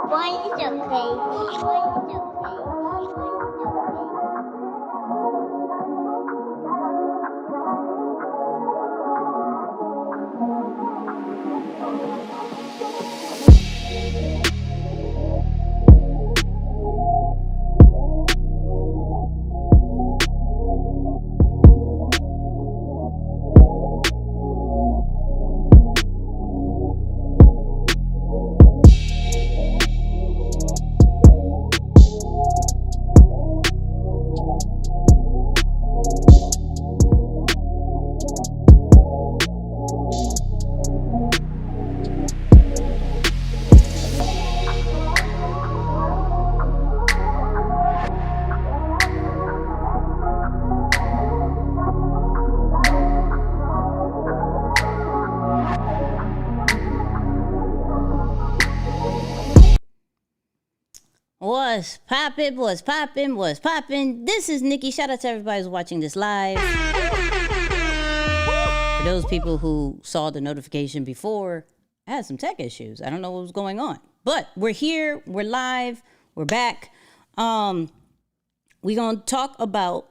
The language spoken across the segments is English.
One's okay. One's okay. What's poppin'? What's poppin'? What's poppin'? This is Nikki. Shout out to everybody who's watching this live. For those people who saw the notification before, I had some tech issues. I don't know what was going on. But we're here, we're live, we're back. We're gonna talk about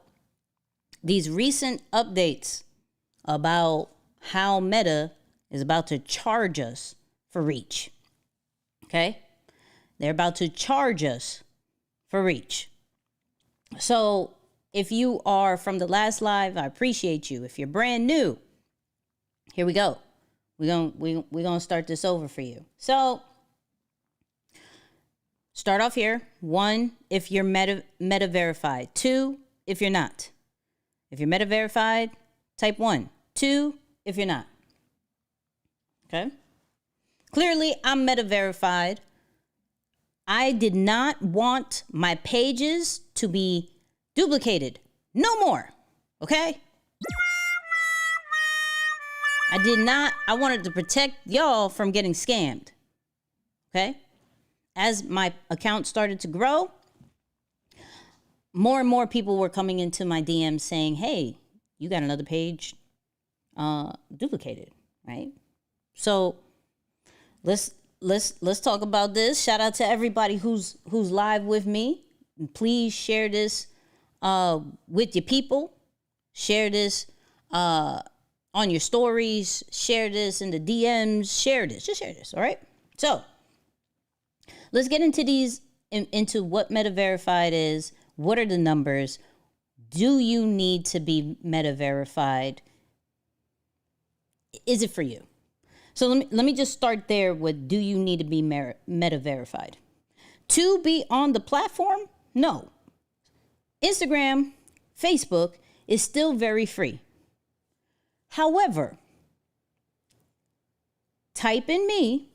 these recent updates about how Meta is about to charge us for reach. Okay? They're about to charge us for reach. So if you are from the last live, I appreciate you. If you're brand new, here we go. We're gonna start this over for you. So start off here. 1, if you're meta verified. 2, if you're not. If you're meta verified, type 1. 2, if you're not. Okay? Clearly, I'm meta verified. I did not want my pages to be duplicated. No more. Okay? I did not. I wanted to protect y'all from getting scammed. Okay? As my account started to grow, more and more people were coming into my DMs saying, hey, you got another page duplicated, right? So let's talk about this. Shout out to everybody who's live with me. Please share this with your people. Share this on your stories. Share this in the DMs. Share this. Just share this. All right. So let's get into into what Meta Verified is. What are the numbers? Do you need to be Meta Verified? Is it for you? So let me just start there with, do you need to be Meta verified? To be on the platform? No. Instagram, Facebook is still very free. However, type in me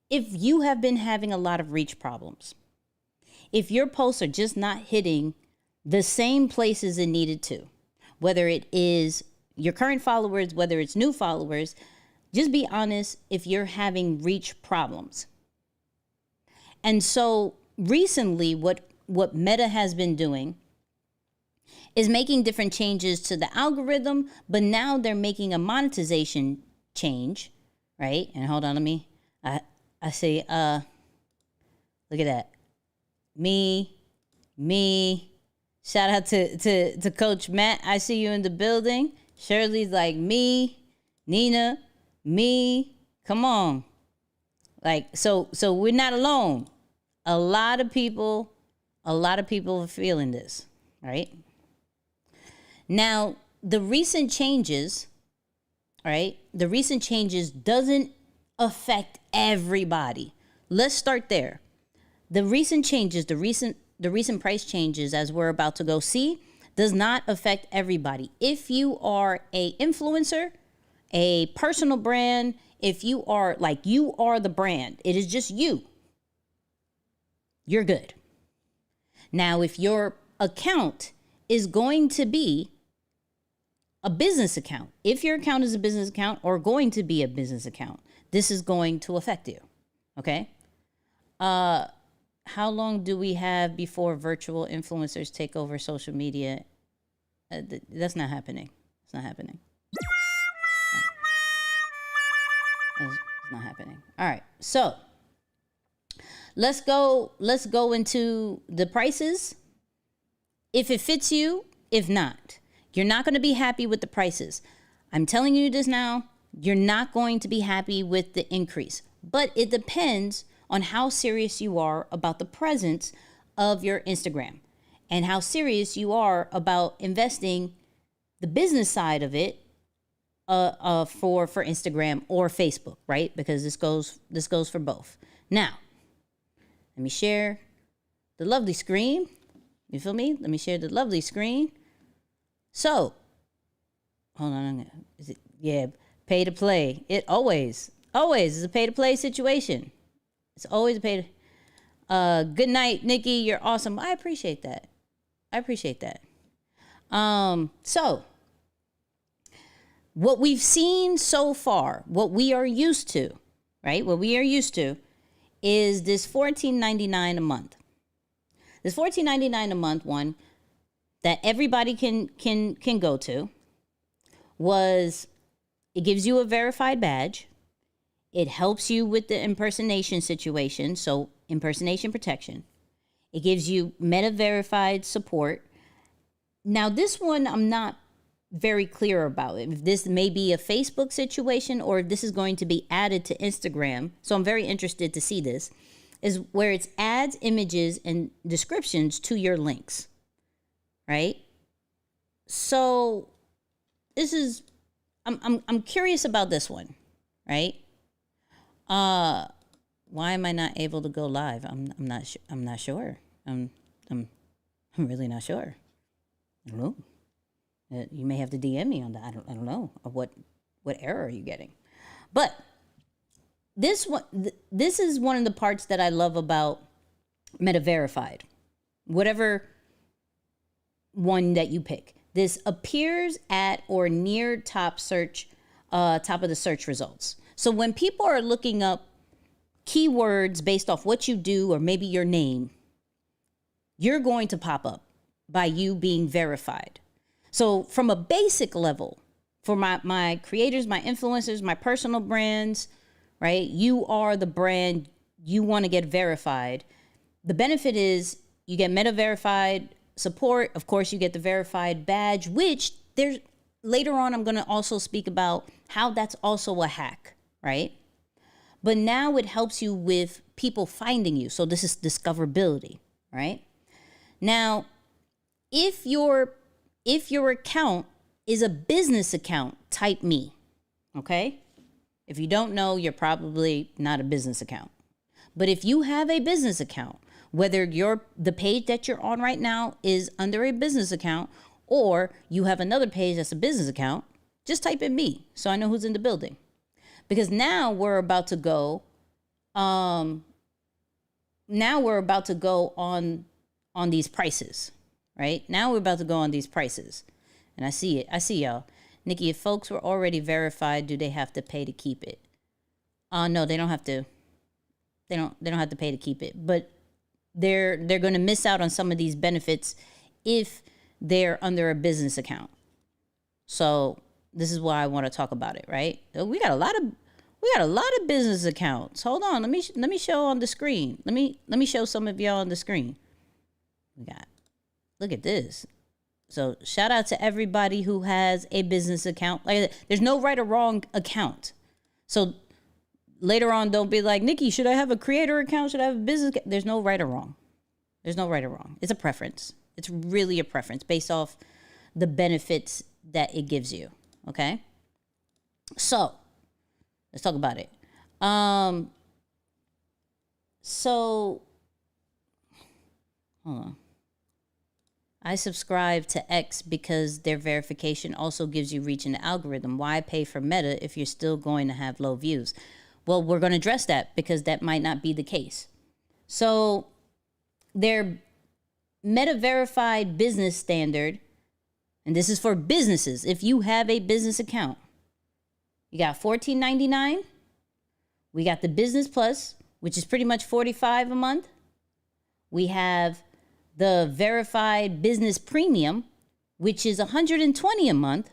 if you have been having a lot of reach problems. If your posts are just not hitting the same places it needed to, whether it is your current followers, whether it's new followers, just be honest if you're having reach problems. And so recently, what Meta has been doing is making different changes to the algorithm, but now they're making a monetization change, right? And hold on, I say, look at that. Me. Shout out to Coach Matt. I see you in the building. Shirley's like, me. Nina, me, come on. Like, so we're not alone. A lot of people are feeling this, right? Now, the recent changes, right? The recent changes doesn't affect everybody. Let's start there. The recent changes, the recent price changes, as we're about to go see, does not affect everybody. If you are a influencer, a personal brand, if you are the brand, it is just you're good. Now, if your account is going to be a business account, if your account is a business account or going to be a business account, this is going to affect you. Okay? How long do we have before virtual influencers take over social media? That's not happening. It's not happening. It's not happening. All right. So Let's go into the prices. If it fits you, if not, you're not going to be happy with the prices. I'm telling you this now, you're not going to be happy with the increase. But it depends on how serious you are about the presence of your Instagram and how serious you are about investing the business side of it for Instagram or Facebook, right? Because this goes for both. Now, let me share the lovely screen. You feel me? Let me share the lovely screen. So, hold on. Is it? Yeah, pay to play. It always is a pay to play situation. It's always a pay to. Good night, Nikki. You're awesome. I appreciate that. So, what we've seen so far, what we are used to, right? What we are used to is this $14.99 a month. This $14.99 a month one that everybody can go to was, it gives you a verified badge. It helps you with the impersonation situation, so impersonation protection. It gives you Meta verified support. Now this one I'm not very clear about if this may be a Facebook situation or if this is going to be added to Instagram. So I'm very interested to see this, is where it's adds images and descriptions to your links, right? So this is, I'm curious about this one, right? Why am I not able to go live? I'm not sure. I'm really not sure. I don't know. You may have to DM me on that. I don't know. What error are you getting? But this is one of the parts that I love about Meta Verified. Whatever one that you pick, this appears at or near top of the search results. So when people are looking up keywords based off what you do or maybe your name, you're going to pop up by you being verified. So from a basic level, for my creators, my influencers, my personal brands, right? You are the brand, you want to get verified. The benefit is you get Meta verified support. Of course, you get the verified badge, which there's later on, I'm going to also speak about how that's also a hack, right? But now it helps you with people finding you. So this is discoverability, right? Now, if your account is a business account, type me, okay? If you don't know, you're probably not a business account. But if you have a business account, whether the page that you're on right now is under a business account or you have another page that's a business account, just type in me so I know who's in the building. Because now we're about to go on these prices, right? Now we're about to go on these prices. And I see it. I see y'all. Nikki, if folks were already verified, do they have to pay to keep it? No, they don't have to. They don't have to pay to keep it. But they're going to miss out on some of these benefits if they're under a business account. So this is why I want to talk about it, right? We got a lot of business accounts. Hold on, let me show on the screen. Let me show some of y'all on the screen. Look at this. So shout out to everybody who has a business account. Like, there's no right or wrong account. So later on, don't be like, Nikki, should I have a creator account? Should I have a business account? There's no right or wrong. There's no right or wrong. It's a preference. It's really a preference based off the benefits that it gives you. Okay? So let's talk about it. So hold on. I subscribe to X because their verification also gives you reach in the algorithm. Why pay for Meta if you're still going to have low views? Well, we're going to address that because that might not be the case. So their Meta verified business standard, and this is for businesses. If you have a business account, you got $14.99. We got the Business Plus, which is pretty much $45 a month. We have the Verified Business Premium, which is $120 a month.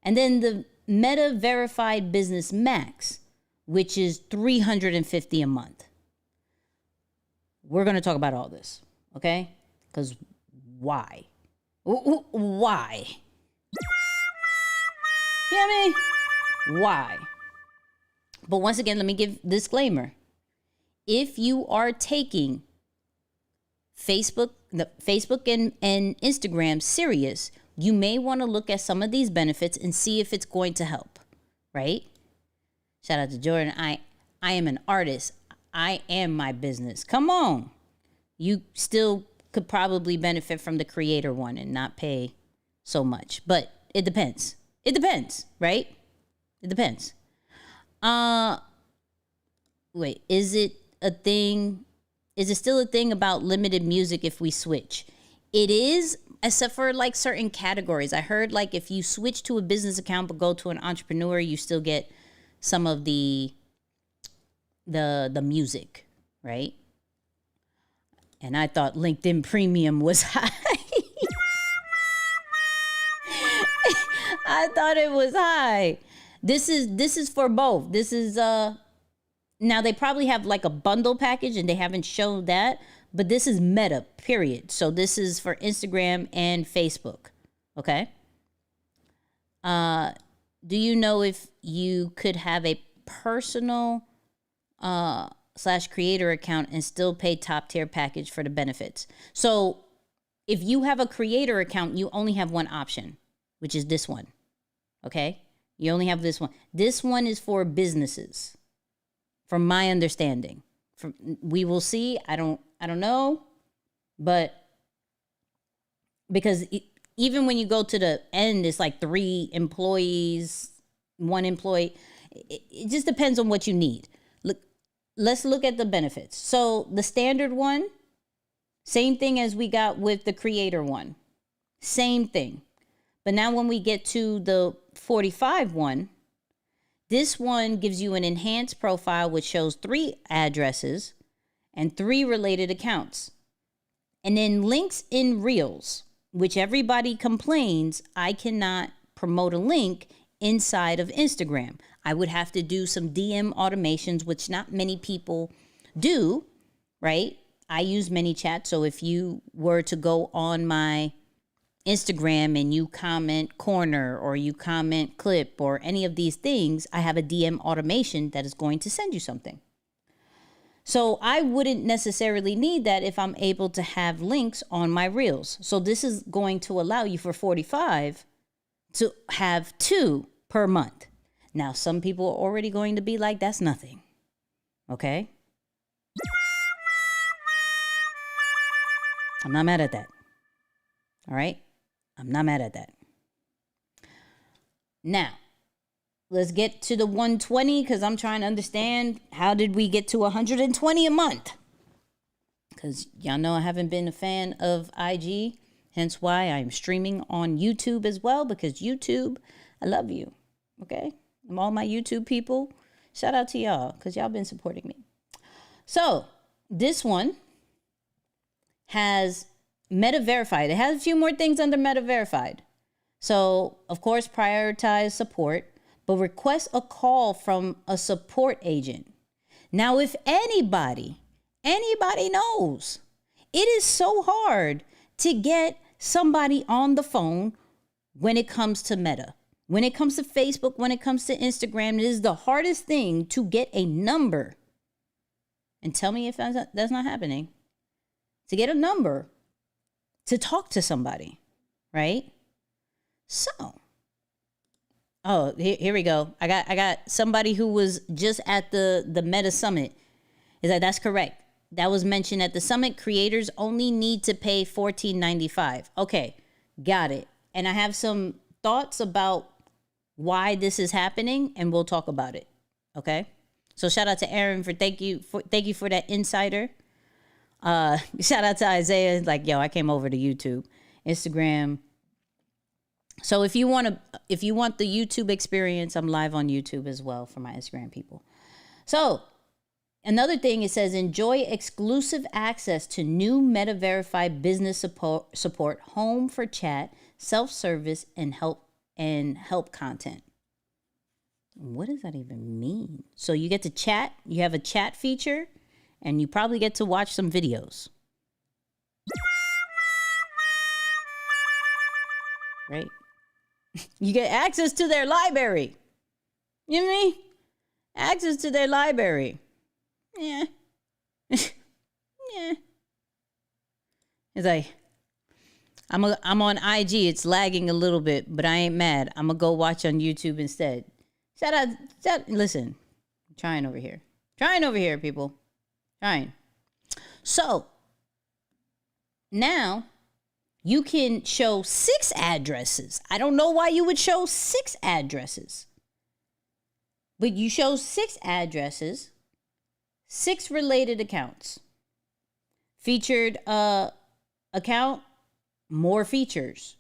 And then the Meta Verified Business Max, which is $350 a month. we're going to talk about all this, okay? Because why? Why? You know what I mean? Why? But once again, let me give disclaimer. If you are taking Facebook and Instagram serious, you may want to look at some of these benefits and see if it's going to help, right? Shout out to Jordan. I am an artist. I am my business. Come on. You still could probably benefit from the creator one and not pay so much. But it depends. It depends, right? It depends. Wait, is it a thing? Is it still a thing about limited music if we switch? It is, except for like certain categories. I heard like if you switch to a business account but go to an entrepreneur, you still get some of the music, right? And I thought LinkedIn Premium was high. I thought it was high. This is for both. This is now they probably have like a bundle package and they haven't shown that, but this is Meta, period. So this is for Instagram and Facebook. Okay? Do you know if you could have a personal / creator account and still pay top tier package for the benefits? So if you have a creator account, you only have one option, which is this one. Okay? You only have this one. This one is for businesses, from my understanding. We will see. I don't know, but because even when you go to the end, it's like 3 employees, 1 employee. It just depends on what you need. Let's look at the benefits. So the standard one, same thing as we got with the creator one. Same thing. But now when we get to the 45 one, this one gives you an enhanced profile which shows 3 addresses and 3 related accounts. And then links in Reels, which everybody complains I cannot promote a link inside of Instagram. I would have to do some DM automations, which not many people do, right? I use ManyChat, so if you were to go on my Instagram and you comment corner or you comment clip or any of these things, I have a DM automation that is going to send you something. So I wouldn't necessarily need that if I'm able to have links on my Reels. So this is going to allow you for 45 to have 2 per month. Now, some people are already going to be like, that's nothing. Okay? I'm not mad at that. All right? I'm not mad at that. Now, let's get to the 120 because I'm trying to understand how did we get to 120 a month? Because y'all know I haven't been a fan of IG, hence why I'm streaming on YouTube as well, because YouTube, I love you, okay? All my YouTube people, shout out to y'all because y'all been supporting me. So this one has Meta Verified. It has a few more things under Meta Verified. So, of course, prioritize support, but request a call from a support agent. Now, if anybody knows, it is so hard to get somebody on the phone when it comes to Meta. When it comes to Facebook, when it comes to Instagram, it is the hardest thing to get a number. And tell me if that's not happening. To get a number to talk to somebody, right? So, here we go. I got somebody who was just at the Meta Summit. Is that's correct? That was mentioned at the summit. Creators only need to pay $14.95. Okay, got it. And I have some thoughts about why this is happening, and we'll talk about it. Okay. So shout out to Aaron for thank you for that insider. Shout out to Isaiah. Like, yo, I came over to YouTube, Instagram. So if you want the YouTube experience, I'm live on YouTube as well for my Instagram people. So another thing, it says enjoy exclusive access to new Meta Verified business support, home for chat, self-service, and help content. What does that even mean? So you get to chat. You have a chat feature, and you probably get to watch some videos. Right? You get access to their library. You know what I mean? Access to their library. Yeah. Yeah. It's like, I'm on IG. It's lagging a little bit, but I ain't mad. I'm going to go watch on YouTube instead. Listen, I'm trying over here. Trying over here, people. Trying. So, now you can show 6 addresses. I don't know why you would show 6 addresses. But you show 6 addresses, 6 related accounts. Featured account, more features.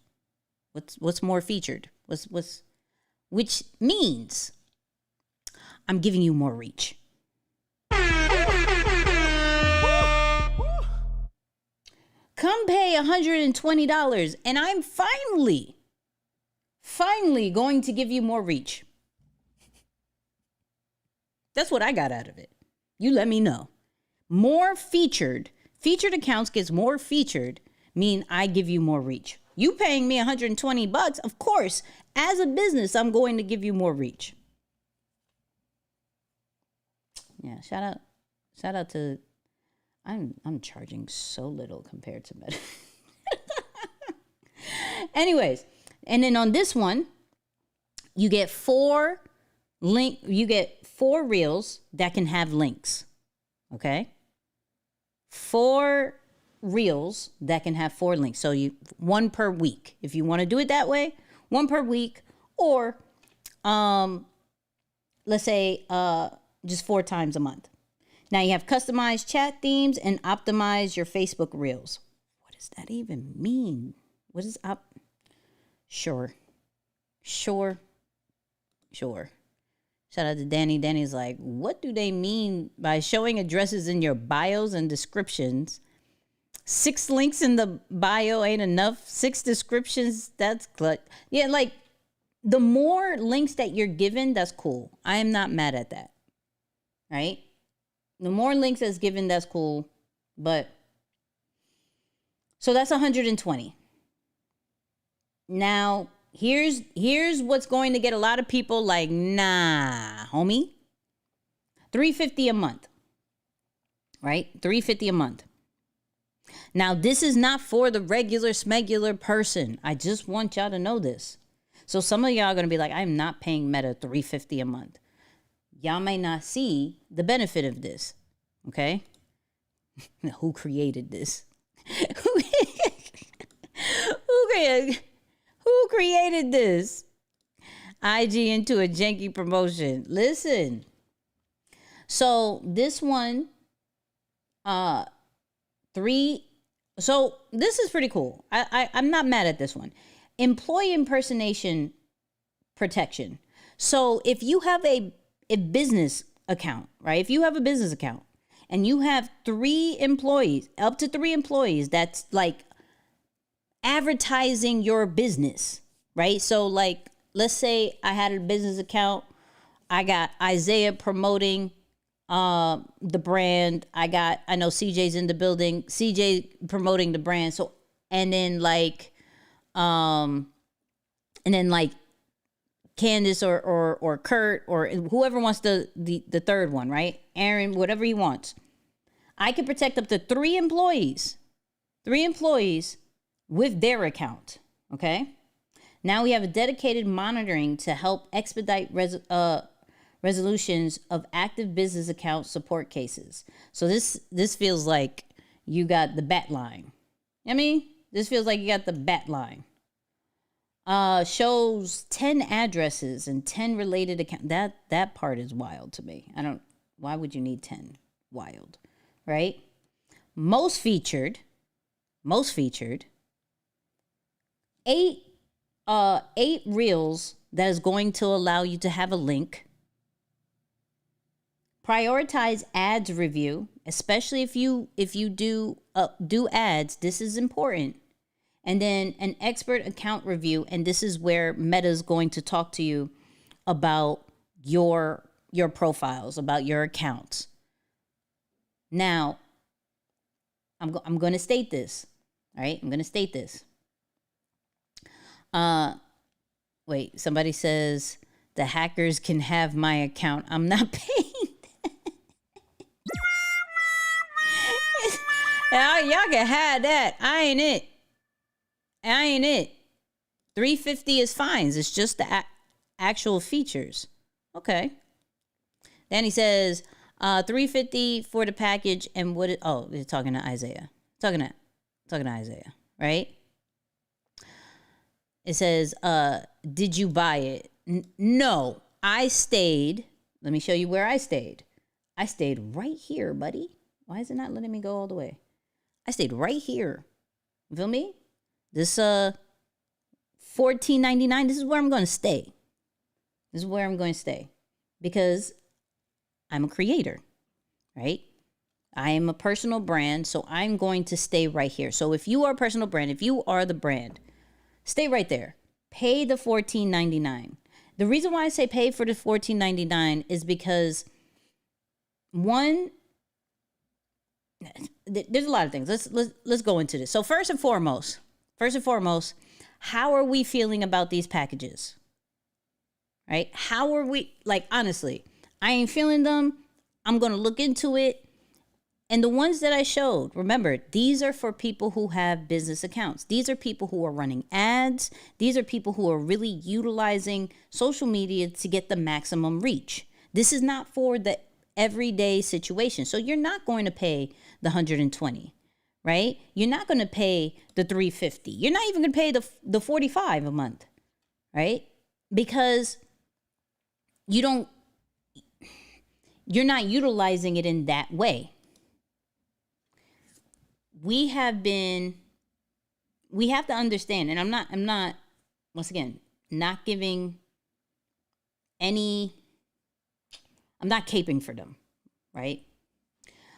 What's more featured? Which means I'm giving you more reach. Come pay $120 and I'm finally going to give you more reach. That's what I got out of it. You let me know. More featured accounts gets more featured, mean I give you more reach. You paying me $120, of course, as a business, I'm going to give you more reach. Yeah, shout out to, I'm charging so little compared to Meta. Anyways, and then on this one, you get 4 reels that can have links. Okay? 4 reels that can have 4 links. So 1 per week. If you want to do it that way, 1 per week, or let's say just 4 times a month. Now you have customized chat themes and optimize your Facebook reels. What does that even mean? What is up? Sure. Shout out to Danny. Danny's like, what do they mean by showing addresses in your bios and descriptions? 6 links in the bio ain't enough. 6 descriptions, that's clutch. Yeah, like the more links that you're given, that's cool. I am not mad at that. Right? The more links that's given, that's cool. But so that's 120. Now, here's what's going to get a lot of people like, nah, homie. $350 a month. Right? $350 a month. Now, this is not for the regular smegular person. I just want y'all to know this. So some of y'all are going to be like, I'm not paying Meta $350 a month. Y'all may not see the benefit of this. Okay? Who created this? Who created this? IG into a janky promotion. Listen. So this one, 3. So this is pretty cool. I'm not mad at this one. Employee impersonation protection. So if you have a business account, right? If you have a business account and you have 3 employees, up to 3 employees, that's like advertising your business, right? So like, let's say I had a business account. I got Isaiah promoting the brand. I know CJ's in the building. CJ promoting the brand. So, and then like Candace or Kurt or whoever wants the third one, right? Aaron, whatever he wants. I can protect up to 3 employees. 3 employees with their account. Okay. Now we have a dedicated monitoring to help expedite resolutions of active business account support cases. So this feels like you got the bat line. I mean, this feels like you got the bat line. Shows 10 addresses and 10 related accounts. That part is wild to me. Why would you need 10? Wild, right? Most featured, 8 reels that is going to allow you to have a link. Prioritize ads review, especially if you do ads. This is important. And then an expert account review, and this is where Meta is going to talk to you about your profiles, about your accounts. Now, I'm going to state this. All right, I'm going to state this. Wait, somebody says the hackers can have my account. I'm not paying. Y'all can have that. I ain't it. 350 is fines. It's just the actual features. Okay. Danny says 350 for the package and what? They're talking to Isaiah. Talking to Isaiah, right? It says, did you buy it? No, I stayed. Let me show you where I stayed. I stayed right here, buddy. Why is it not letting me go all the way? I stayed right here. You feel me? This $14.99. This is where I'm going to stay. This is where I'm going to stay because I'm a creator, right? I am a personal brand, so I'm going to stay right here. So if you are a personal brand, if you are the brand, stay right there. Pay the $14.99. The reason why I say pay for the $14.99 is because one, there's a lot of things. Let's go into this. So first and foremost, how are we feeling about these packages? Right? How are we, like, honestly, I ain't feeling them. I'm going to look into it. And the ones that I showed, remember, these are for people who have business accounts. These are people who are running ads. These are people who are really utilizing social media to get the maximum reach. This is not for the everyday situation. So you're not going to pay the 120, right? You're not going to pay the 350. You're not even going to pay the 45 a month, right? Because you're not utilizing it in that way. We have to understand, and I'm not, once again, not giving any, I'm not caping for them, right?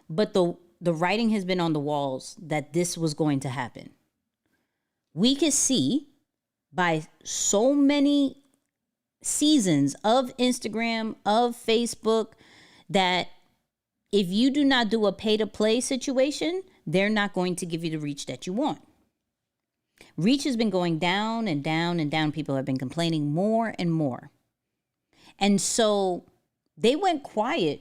But the writing has been on the walls that this was going to happen. We could see by so many seasons of Instagram, of Facebook, that if you do not do a pay-to-play situation, they're not going to give you the reach that you want. Reach has been going down and down and down. People have been complaining more and more. And so they went quiet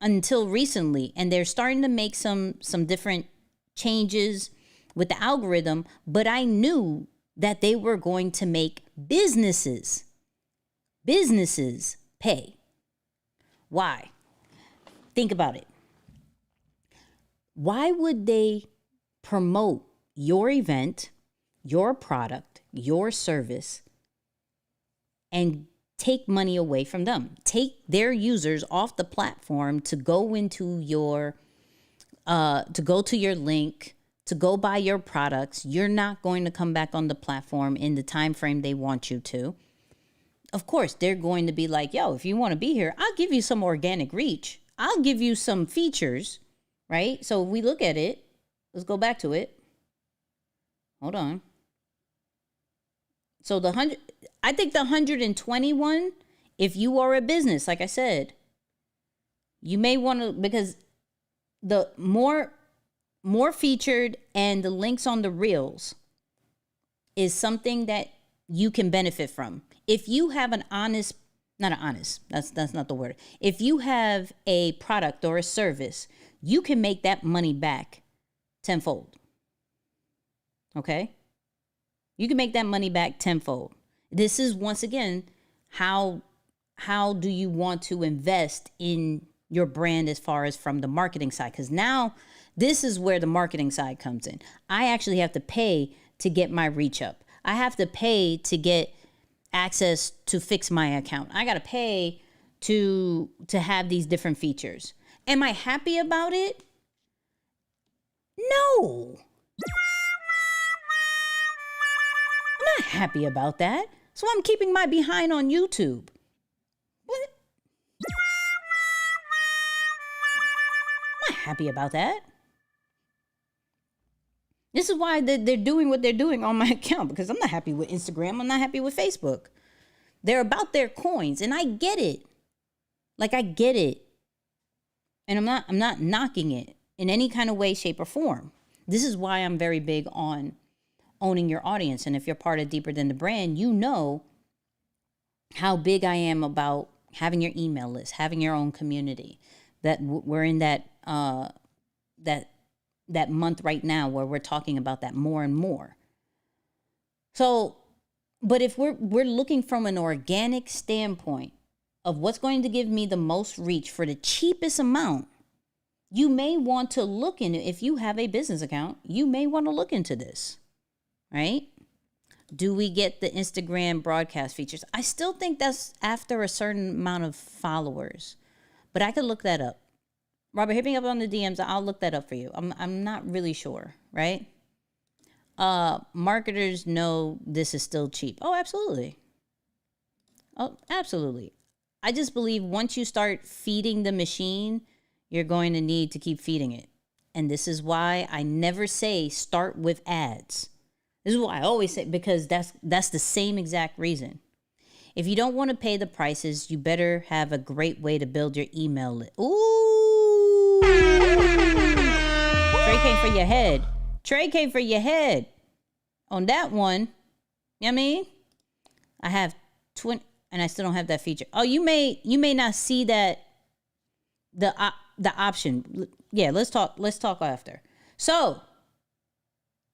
until recently, and they're starting to make some different changes with the algorithm, but I knew that they were going to make businesses pay. Why? Think about it. Why would they promote your event, your product, your service, and take money away from them? Take their users off the platform to go into your, to go to your link, to go buy your products. You're not going to come back on the platform in the time frame they want you to. Of course, they're going to be like, yo, if you want to be here, I'll give you some organic reach. I'll give you some features, right? So if we look at it, let's go back to it. Hold on. So I think the 121, if you are a business, like I said, you may want to, because the more featured and the links on the reels is something that you can benefit from. If you have that's not the word. If you have a product or a service, you can make that money back tenfold. Okay? You can make that money back tenfold. This is, once again, how do you want to invest in your brand as far as from the marketing side? Because now this is where the marketing side comes in. I actually have to pay to get my reach up. I have to pay to get access to fix my account. I got to pay to have these different features. Am I happy about it? No. I'm not happy about that. So I'm keeping my behind on YouTube. What? I'm not happy about that. This is why they're doing what they're doing on my account, because I'm not happy with Instagram. I'm not happy with Facebook. They're about their coins, and I get it. Like, I get it. And I'm not knocking it. in any kind of way, shape, or form. This is why I'm very big on owning your audience. And if you're part of Deeper Than the Brand, you know how big I am about having your email list, having your own community. That we're in that that month right now where we're talking about that more and more. So, but if we're looking from an organic standpoint of what's going to give me the most reach for the cheapest amount, you may want to look into, if you have a business account, you may want to look into this, right? Do we get the Instagram broadcast features? I still think that's after a certain amount of followers, but I could look that up. Robert, hit me up on the DMs. I'll look that up for you. I'm not really sure, right? Marketers know this is still cheap. Oh, absolutely. Oh, absolutely. I just believe once you start feeding the machine, you're going to need to keep feeding it. And this is why I never say start with ads. This is why I always say, because that's the same exact reason. If you don't want to pay the prices, you better have a great way to build your email list. Ooh. Trey came for your head. Trey came for your head. On that one, you know what I mean? I have 20, and I still don't have that feature. Oh, you may not see that the option. Yeah, let's talk after. So,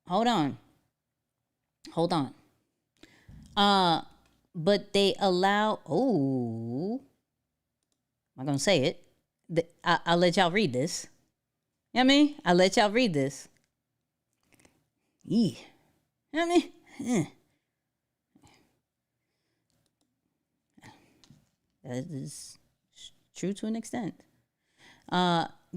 hold on. But they allow, I'm going to say it. I'll let y'all read this. You know what I mean? I'll let y'all read this. You know what I mean? That is true to an extent.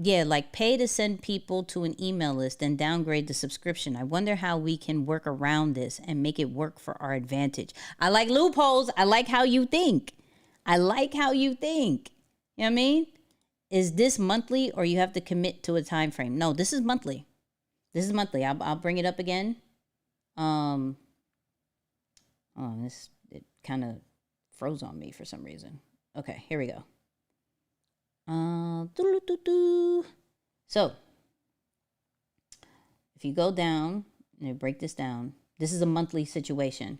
Yeah, like pay to send people to an email list and downgrade the subscription. I wonder how we can work around this and make it work for our advantage. I like loopholes. I like how you think. You know what I mean? Is this monthly or you have to commit to a time frame? No, this is monthly. I'll bring it up again. It kind of froze on me for some reason. Okay, here we go. So, if you go down and break this down, this is a monthly situation.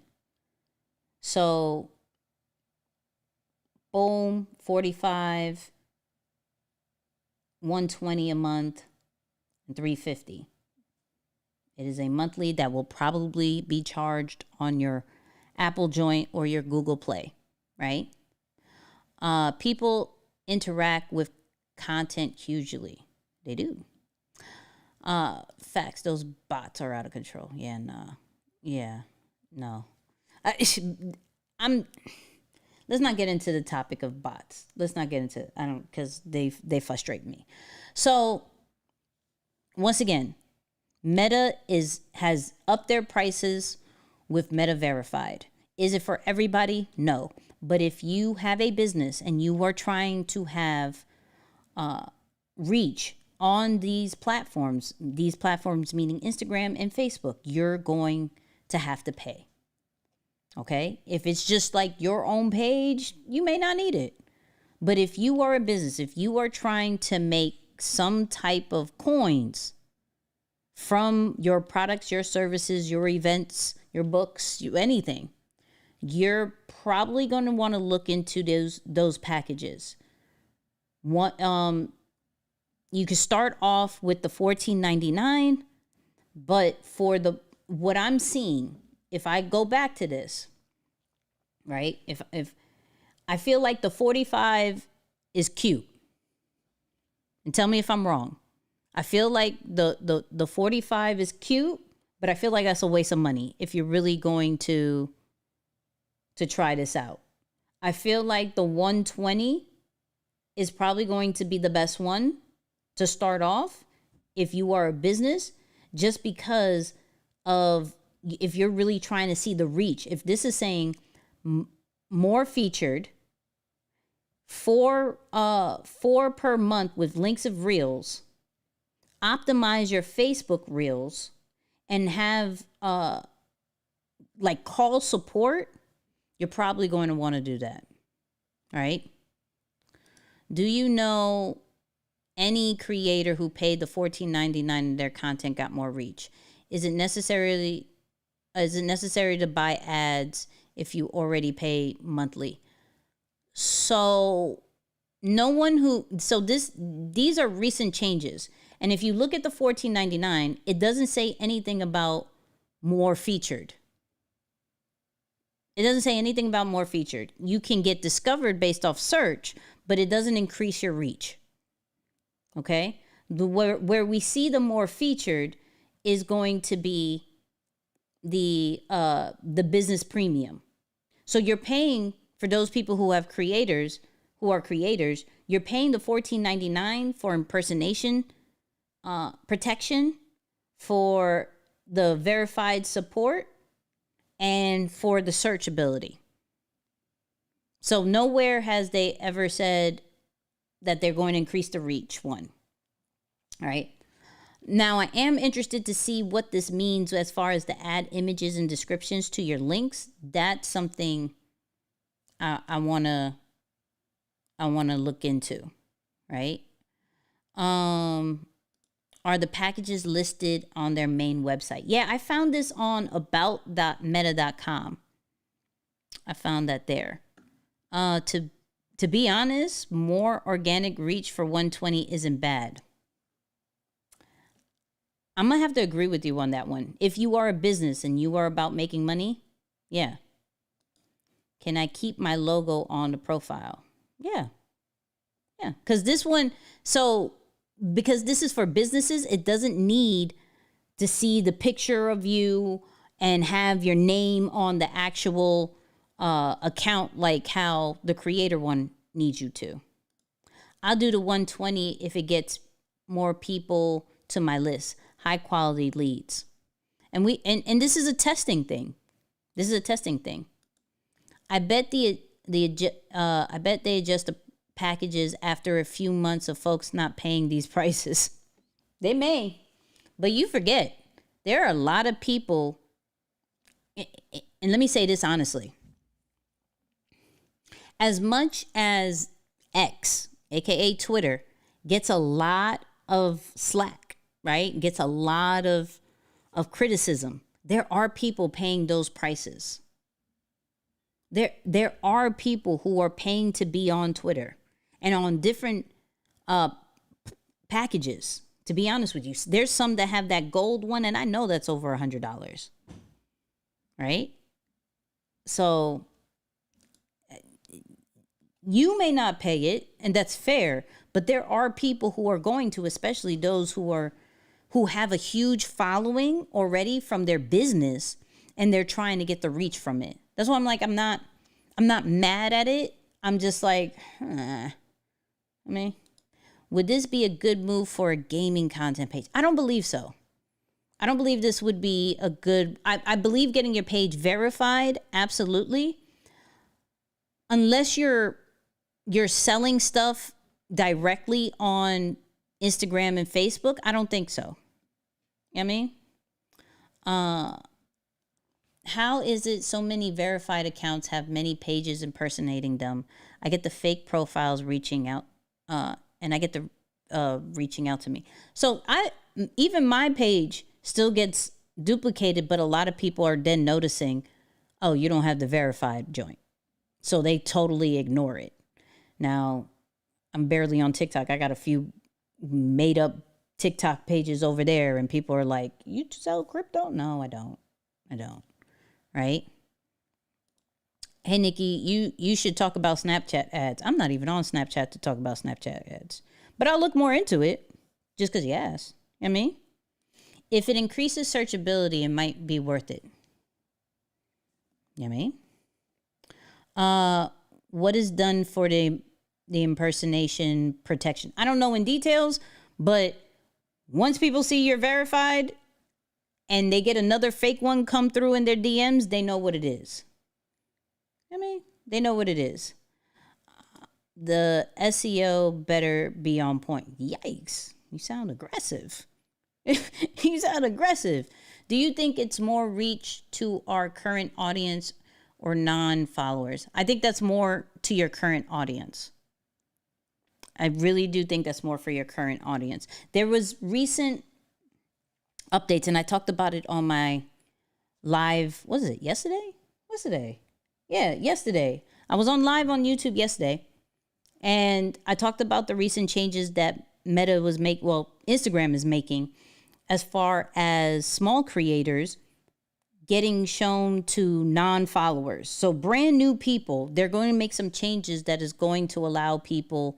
So, boom, 45, 120 a month, and 350. It is a monthly that will probably be charged on your Apple Joint or your Google Play, right? People interact with content hugely. They do. Facts, those bots are out of control. No. Let's not get into the topic of bots. Because they frustrate me. So, once again, Meta has upped their prices with Meta Verified. Is it for everybody? No. But if you have a business and you are trying to have reach on these platforms meaning Instagram and Facebook, you're going to have to pay. Okay? If it's just like your own page, you may not need it. But if you are a business, if you are trying to make some type of coins from your products, your services, your events, your books, anything, you're probably going to want to look into those packages. You could start off with the $14.99, but for what I'm seeing, if I go back to this, right? If I feel like the 45 is cute, and tell me if I'm wrong. I feel like the 45 is cute, but I feel like that's a waste of money if you're really going to try this out. I feel like the 120 is probably going to be the best one to start off if you are a business, just because of if you're really trying to see the reach. If this is saying more featured, four per month with links of reels, optimize your Facebook reels, and have like call support, you're probably going to want to do that. All right. Do you know any creator who paid the $14.99 in their content got more reach? Is it necessary to buy ads if you already pay monthly? So these are recent changes. And if you look at the $14.99, it doesn't say anything about more featured. It doesn't say anything about more featured. You can get discovered based off search, but it doesn't increase your reach. Okay? Where we see the more featured is going to be the business premium. So you're paying for those people who are creators, you're paying the $14.99 for impersonation protection, for the verified support, and for the searchability. So nowhere has they ever said that they're going to increase the reach one. All right. Now, I am interested to see what this means as far as the add images and descriptions to your links. That's something I want to look into, right? Are the packages listed on their main website? Yeah, I found this on about.meta.com. I found that there. To be honest, more organic reach for 120 isn't bad. I'm going to have to agree with you on that one. If you are a business and you are about making money, yeah. Can I keep my logo on the profile? Yeah. Yeah. Because this is for businesses, it doesn't need to see the picture of you and have your name on the actual account like how the creator one needs you to. I'll do the 120 if it gets more people to my list, high quality leads. And this is a testing thing. I bet they adjust the packages after a few months of folks not paying these prices. They may, but you forget there are a lot of people. And let me say this honestly. As much as X, aka Twitter, gets a lot of slack, right? Gets a lot of criticism. There are people paying those prices. There are people who are paying to be on Twitter and on different packages. To be honest with you, there's some that have that gold one, and I know that's over $100, right? So you may not pay it, and that's fair, but there are people who are going to, especially those who have a huge following already from their business, and they're trying to get the reach from it. That's why I'm like, I'm not mad at it. I'm just like, I mean, would this be a good move for a gaming content page? I don't believe so. I don't believe this would be a good, I believe getting your page verified, absolutely. Unless you're selling stuff directly on Instagram and Facebook, I don't think so. You know what I mean? How is it so many verified accounts have many pages impersonating them? I get the fake profiles reaching out, and I get the reaching out to me. So even my page still gets duplicated, but a lot of people are then noticing, oh, you don't have the verified joint. So they totally ignore it. Now, I'm barely on TikTok. I got a few made up TikTok pages over there, and people are like, you sell crypto? No, I don't. Right? Hey, Nikki, you should talk about Snapchat ads. I'm not even on Snapchat to talk about Snapchat ads. But I'll look more into it just because you asked. You know what I mean? If it increases searchability, it might be worth it. You know what I mean? What is done for the impersonation protection? I don't know in details, but once people see you're verified and they get another fake one come through in their DMs, they know what it is. I mean, they know what it is. The SEO better be on point. Yikes. You sound aggressive. You sound aggressive. Do you think it's more reach to our current audience or non-followers? I think that's more to your current audience. I really do think that's more for your current audience. There was recent updates, and I talked about it on my live. Was it yesterday? What's today? Yeah, yesterday. I was on live on YouTube yesterday, and I talked about the recent changes that Instagram is making as far as small creators getting shown to non-followers. So brand new people, they're going to make some changes that is going to allow people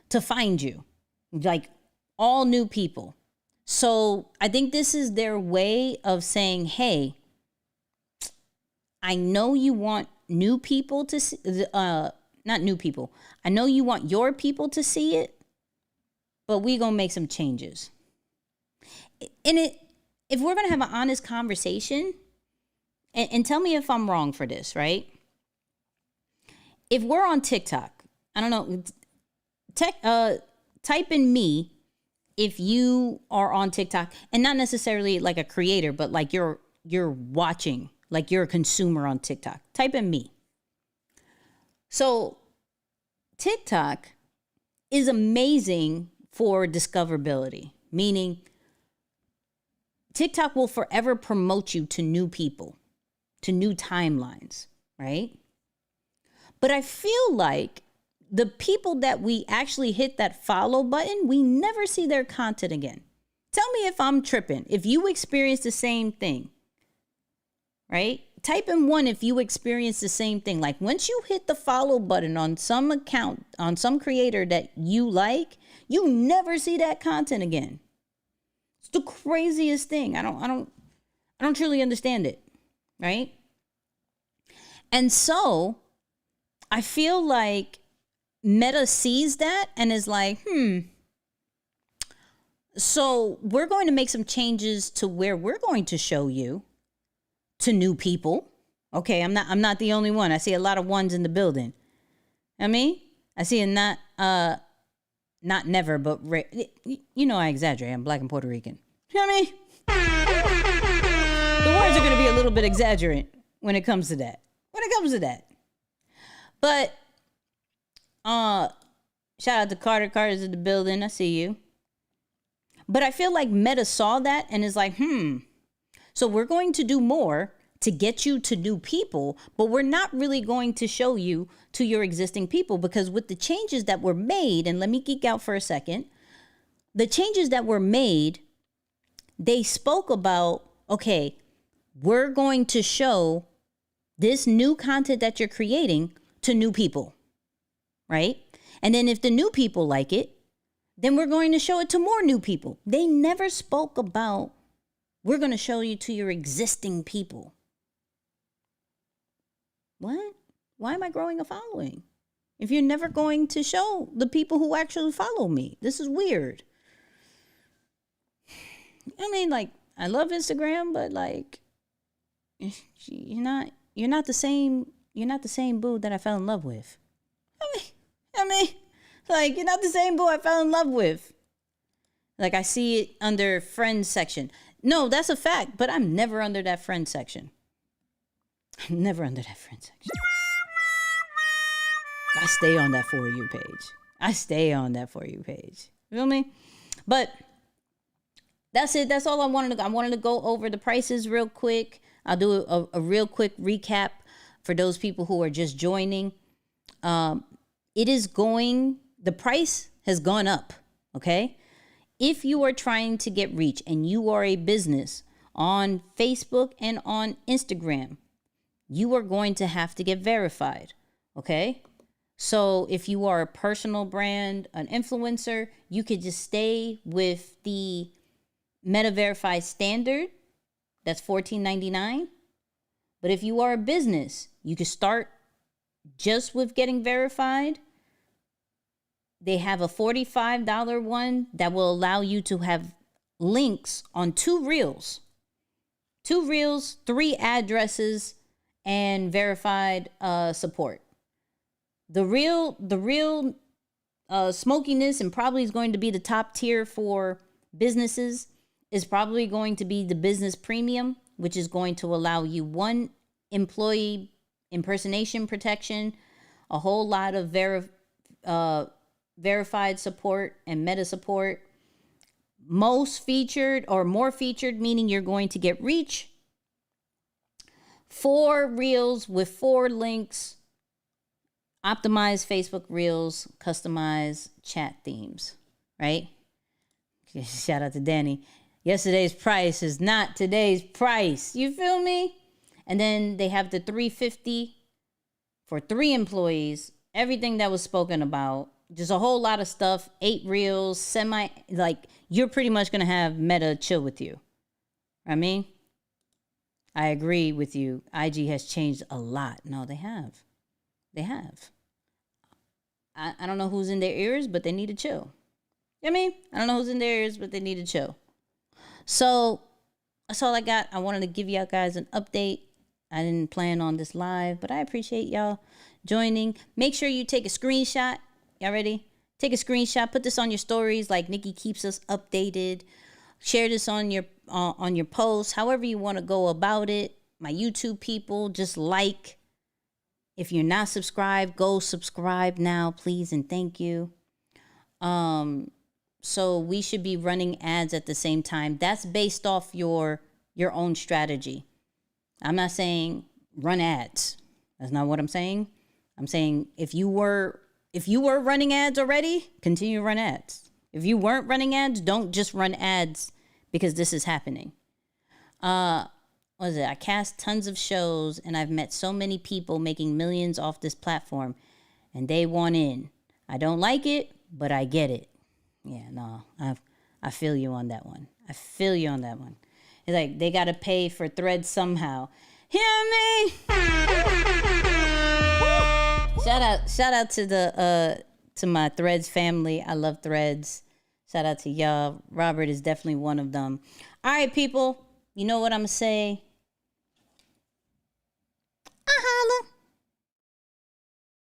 to find you, like all new people. So I think this is their way of saying, hey, I know you want new people to see, not new people. I know you want your people to see it, but we gonna make some changes. And if we're gonna have an honest conversation, and tell me if I'm wrong for this, right? If we're on TikTok, I don't know, type in me if you are on TikTok, and not necessarily like a creator, but like you're watching, like you're a consumer on TikTok. Type in me. So TikTok is amazing for discoverability, meaning TikTok will forever promote you to new people, to new timelines, right? But I feel like the people that we actually hit that follow button, we never see their content again. Tell me if I'm tripping, if you experience the same thing, right? Type in 1 if you experience the same thing. Like once you hit the follow button on some account, on some creator that you like, you never see that content again. It's the craziest thing. I don't truly understand it, right? And so I feel like Meta sees that and is like, so we're going to make some changes to where we're going to show you to new people. Okay, I'm not the only one. I see a lot of ones in the building. I see a not never, but you know I exaggerate. I'm Black and Puerto Rican. You know what I mean? The words are going to be a little bit exaggerate when it comes to that. But shout out to Carter. Carter's in the building. I see you. But I feel like Meta saw that and is like, so we're going to do more to get you to new people, but we're not really going to show you to your existing people, because with the changes that were made, and let me geek out for a second, the changes that were made, they spoke about, okay, we're going to show this new content that you're creating to new people, right? And then if the new people like it, then we're going to show it to more new people. They never spoke about, we're going to show you to your existing people. What? Why am I growing a following if you're never going to show the people who actually follow me? This is weird. I mean, like, I love Instagram, but like, you're not the same boo that I fell in love with. I mean, like, you're not the same boo I fell in love with. Like, I see it under friends section. No, that's a fact, but I'm never under that friend section. I'm never under that friend section. I stay on that For You page. You feel me? But that's it. That's all I wanted to. I wanted to go over the prices real quick. I'll do a real quick recap for those people who are just joining. The price has gone up, okay? If you are trying to get reach and you are a business on Facebook and on Instagram, you are going to have to get verified, okay? So if you are a personal brand, an influencer, you could just stay with the Meta Verified standard. That's $14.99. But if you are a business, you can start just with getting verified. They have a $45 one that will allow you to have links on 2 reels, 3 addresses, and verified support. The real smokiness, and probably is going to be the top tier for businesses, is probably going to be the business premium, which is going to allow you 1 employee impersonation protection, a whole lot of verified support and meta support. Most featured or more featured, meaning you're going to get reach. 4 reels with 4 links. Optimize Facebook Reels, customize chat themes, right? Shout out to Danny. Yesterday's price is not today's price. You feel me? And then they have the $350 for 3 employees. Everything that was spoken about. Just a whole lot of stuff. 8 reels, you're pretty much going to have Meta chill with you. I mean, I agree with you. IG has changed a lot. No, they have. They have. I don't know who's in their ears, but they need to chill. You know what I mean? I don't know who's in their ears, but they need to chill. So that's all I got. I wanted to give y'all guys an update. I didn't plan on this live, but I appreciate y'all joining. Make sure you take a screenshot. Y'all ready? Take a screenshot. Put this on your stories like Nikki keeps us updated. Share this on your posts. However you want to go about it. My YouTube people, just like. If you're not subscribed, go subscribe now, please, and thank you. So we should be running ads at the same time. That's based off your own strategy. I'm not saying run ads. That's not what I'm saying. I'm saying if you were running ads already, continue to run ads. If you weren't running ads, don't just run ads because this is happening. What is it? I cast tons of shows and I've met so many people making millions off this platform and they want in. I don't like it, but I get it. Yeah, no, I feel you on that one. I feel you on that one. It's like they got to pay for Threads somehow. Hear me? Shout out to my Threads family. I love Threads. Shout out to y'all. Robert is definitely one of them. All right, people. You know what I'm going to say?